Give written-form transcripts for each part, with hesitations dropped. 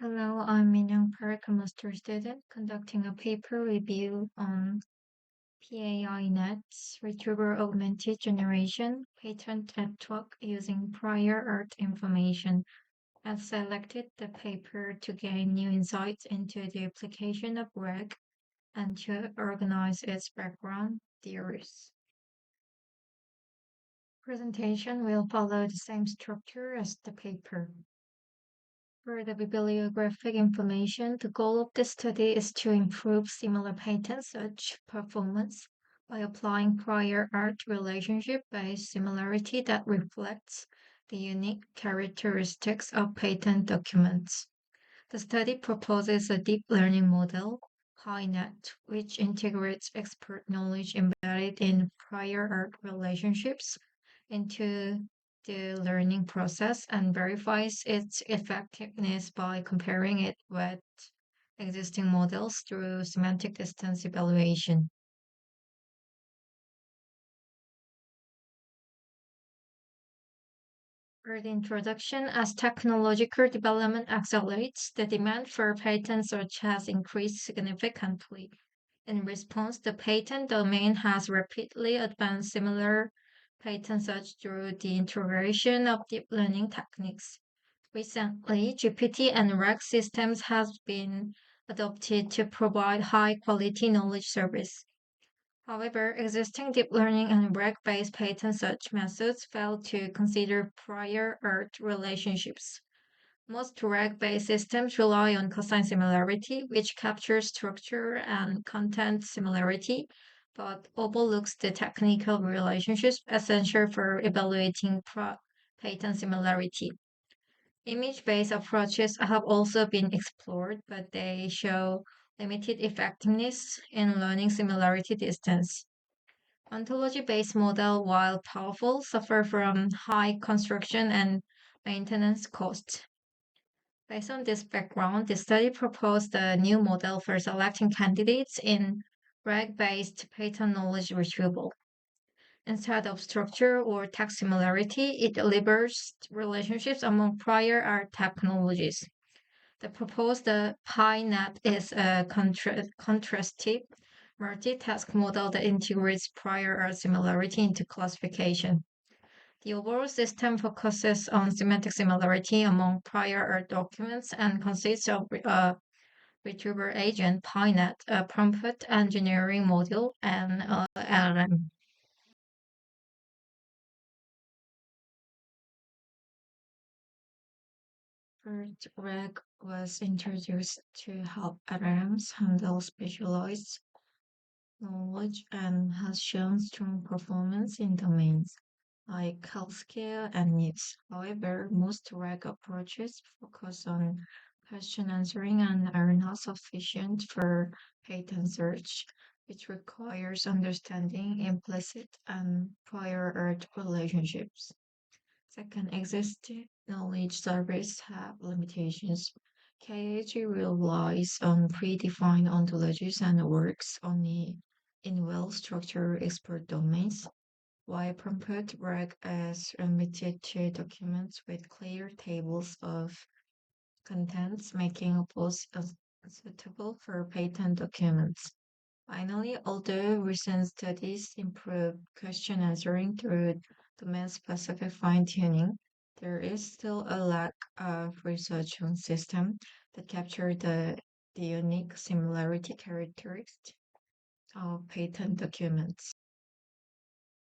Hello, I'm Minyoung Park, a master student conducting a paper review on PAI-NET's Retrieval-Augmented Generation patent network using prior art information. I've selected the paper to gain new insights into the application of RAG and to organize its background theories. Presentation will follow the same structure as the paper. For the bibliographic information, the goal of this study is to improve similar patent search performance by applying prior art relationship-based similarity that reflects the unique characteristics of patent documents. The study proposes a deep learning model, PAI-NET, which integrates expert knowledge embedded in prior art relationships into the learning process and verifies its effectiveness by comparing it with existing models through semantic distance evaluation. For the introduction, as technological development accelerates, the demand for patent search has increased significantly. In response, the patent domain has rapidly advanced similar patent search through the integration of deep learning techniques. Recently, GPT and RAG systems have been adopted to provide high-quality knowledge service. However, existing deep learning and RAG-based patent search methods fail to consider prior art relationships. Most RAG-based systems rely on cosine similarity, which captures structure and content similarity, but overlooks the technical relationships essential for evaluating patent similarity. Image-based approaches have also been explored, but they show limited effectiveness in learning similarity distance. Ontology-based models, while powerful, suffer from high construction and maintenance costs. Based on this background, the study proposed a new model for selecting candidates in RAG-based patent knowledge retrieval. Instead of structure or text similarity, it delivers relationships among prior art technologies. The proposed PAI-NET is a contrastive multi-task model that integrates prior art similarity into classification. The overall system focuses on semantic similarity among prior art documents and consists of a retriever agent, PAI-NET, a prompt engineering module, and LLM. First, RAG was introduced to help LLMs handle specialized knowledge and has shown strong performance in domains like healthcare and news. However, most RAG approaches focus on question answering and are not sufficient for patent search, which requires understanding implicit and prior art relationships. Second, existing knowledge surveys have limitations. KAG relies on predefined ontologies and works only in well-structured expert domains, while prompt RAG is limited to documents with clear tables of contents, making a post unsuitable for patent documents. Finally, although recent studies improve question answering through domain-specific fine-tuning, there is still a lack of research on systems that capture the unique similarity characteristics of patent documents.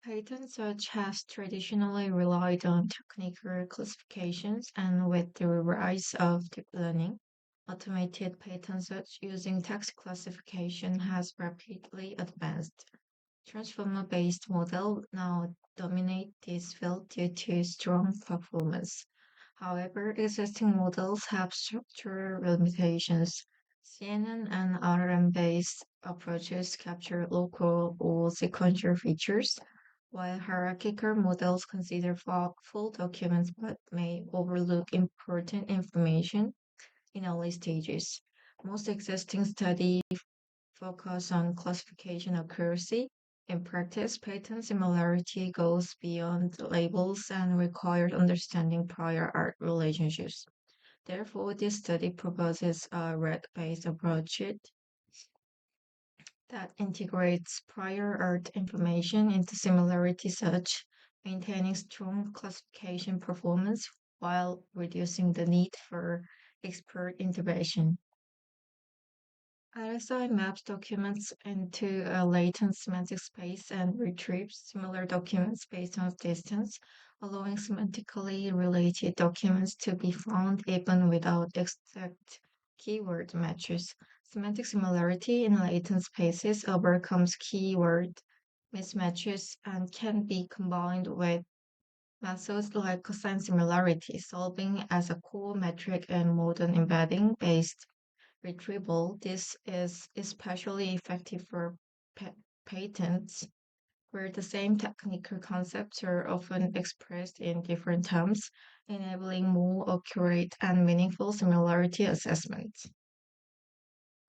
Patent search has traditionally relied on technical classifications, and with the rise of deep learning, automated patent search using text classification has rapidly advanced. Transformer-based models now dominate this field due to strong performance. However, existing models have structural limitations. CNN and RNN-based approaches capture local or sequential features, while hierarchical models consider full documents but may overlook important information in early stages. Most existing studies focus on classification accuracy. In practice, patent similarity goes beyond labels and requires understanding prior art relationships. Therefore, this study proposes a RAG-based approach that integrates prior art information into similarity search, maintaining strong classification performance while reducing the need for expert intervention. RSI maps documents into a latent semantic space and retrieves similar documents based on distance, allowing semantically related documents to be found even without exact keyword matches. Semantic similarity in latent spaces overcomes keyword mismatches and can be combined with methods like cosine similarity, solving as a core metric in modern embedding based retrieval. This is especially effective for pa- patents, where the same technical concepts are often expressed in different terms, enabling more accurate and meaningful similarity assessments.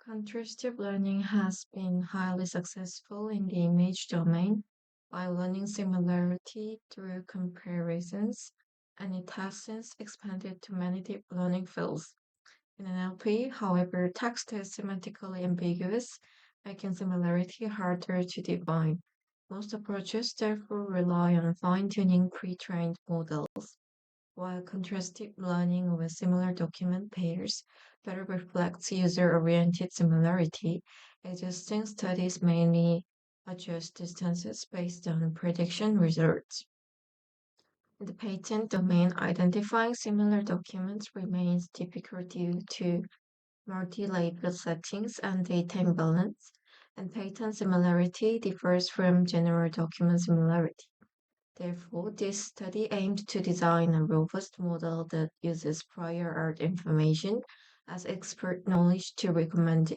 Contrastive learning has been highly successful in the image domain by learning similarity through comparisons, and it has since expanded to many deep learning fields. In NLP, however, text is semantically ambiguous, making similarity harder to define. Most approaches therefore rely on fine-tuning pre-trained models, while contrastive learning with similar document pairs better reflects user-oriented similarity. Existing studies mainly adjust distances based on prediction results. In the patent domain, identifying similar documents remains difficult due to multi-label settings and data imbalance, and pattern similarity differs from general document similarity. Therefore, this study aimed to design a robust model that uses prior art information as expert knowledge to recommend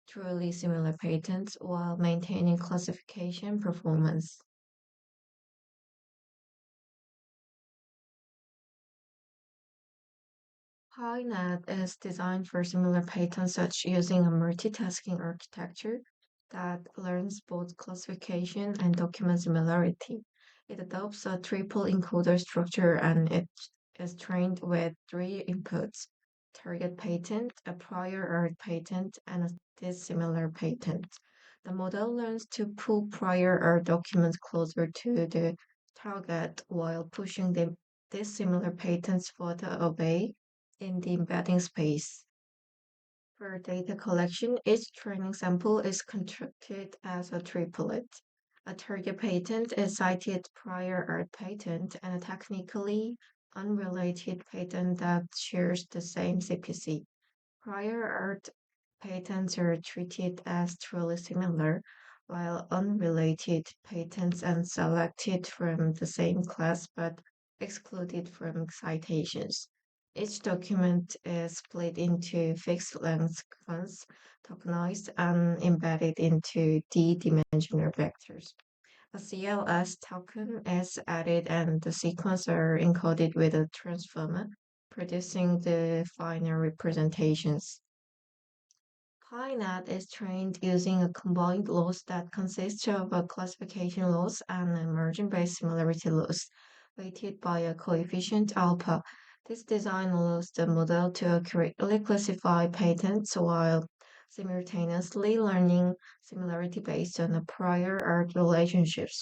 truly similar patents while maintaining classification performance. PAI-NET is designed for similar pattern search using a multitasking architecture that learns both classification and document similarity. It adopts a triple encoder structure and it is trained with three inputs: target patent, a prior art patent, and a dissimilar patent. The model learns to pull prior art documents closer to the target while pushing the dissimilar patents further away in the embedding space. For data collection, each training sample is constructed as a triplet. A target patent is cited prior art patent and a technically unrelated patent that shares the same CPC. Prior art patents are treated as truly similar, while unrelated patents are selected from the same class but excluded from citations. Each document is split into fixed length chunks, tokenized, and embedded into d-dimensional vectors. A CLS token is added and the sequence are encoded with a transformer, producing the final representations. PAI-NET is trained using a combined loss that consists of a classification loss and a margin-based similarity loss, weighted by a coefficient alpha. This design allows the model to accurately classify patents while simultaneously learning similarity based on the prior art relationships.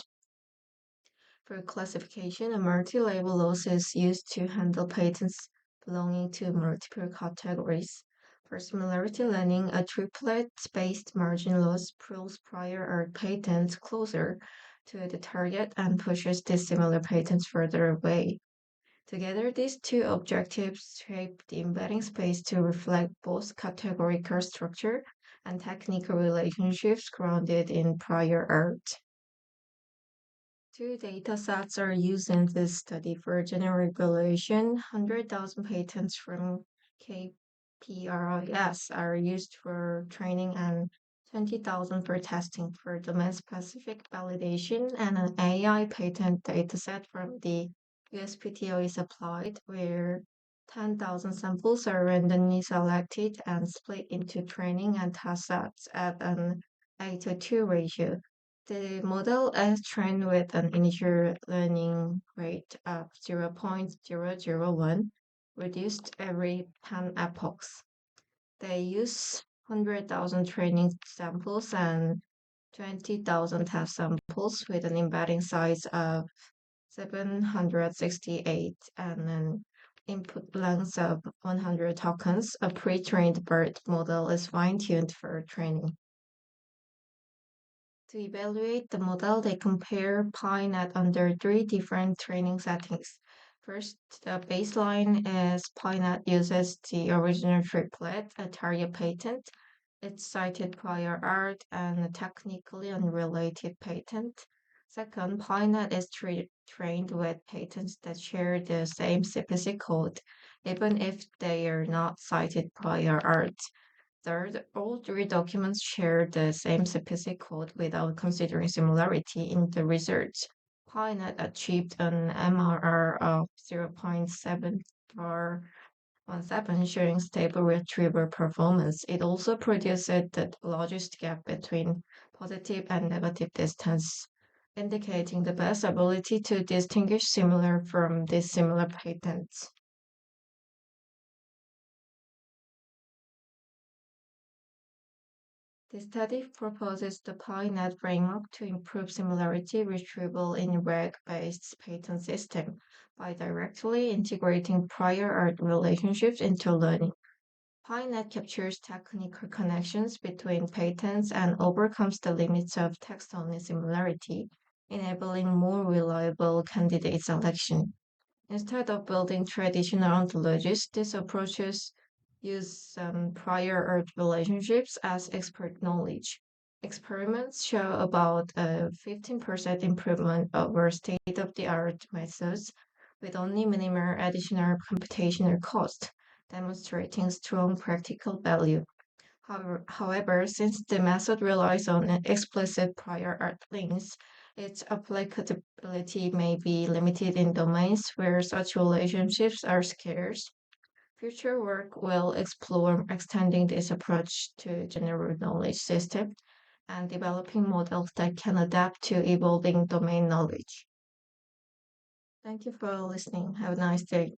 For classification, a multi-label loss is used to handle patents belonging to multiple categories. For similarity learning, a triplet-based margin loss pulls prior art patents closer to the target and pushes dissimilar patents further away. Together, these two objectives shape the embedding space to reflect both categorical structure and technical relationships grounded in prior art. Two data sets are used in this study for general regulation. 100,000 patents from KPRIS are used for training and 20,000 for testing for domain-specific validation, and an AI patent dataset from the USPTO is applied, where 10,000 samples are randomly selected and split into training and test sets at an 8:2 ratio. The model is trained with an initial learning rate of 0.001, reduced every 10 epochs. They use 100,000 training samples and 20,000 test samples with an embedding size of 768 and an input length of 100 tokens. A pre-trained BERT model is fine-tuned for training. To evaluate the model, they compare PAI-NET under three different training settings. First, the baseline is PAI-NET uses the original triplet, a target patent, its cited prior art, and a technically unrelated patent. Second, PAI-NET is trained with patents that share the same CPC code, even if they are not cited prior art. Third, all three documents share the same CPC code without considering similarity in the results. PyNet achieved an MRR of 0.7417, showing stable retrieval performance. It also produces the largest gap between positive and negative distance, indicating the best ability to distinguish similar from dissimilar patents. The study proposes the PAI-NET framework to improve similarity retrieval in RAG-based patent system by directly integrating prior art relationships into learning. PAI-NET captures technical connections between patents and overcomes the limits of text-only similarity, enabling more reliable candidate selection. Instead of building traditional ontologies, these approaches use prior art relationships as expert knowledge. Experiments show about a 15% improvement over state of the art methods with only minimal additional computational cost, demonstrating strong practical value. However, since the method relies on an explicit prior art links, its applicability may be limited in domains where such relationships are scarce. Future work will explore extending this approach to general knowledge systems and developing models that can adapt to evolving domain knowledge. Thank you for listening. Have a nice day.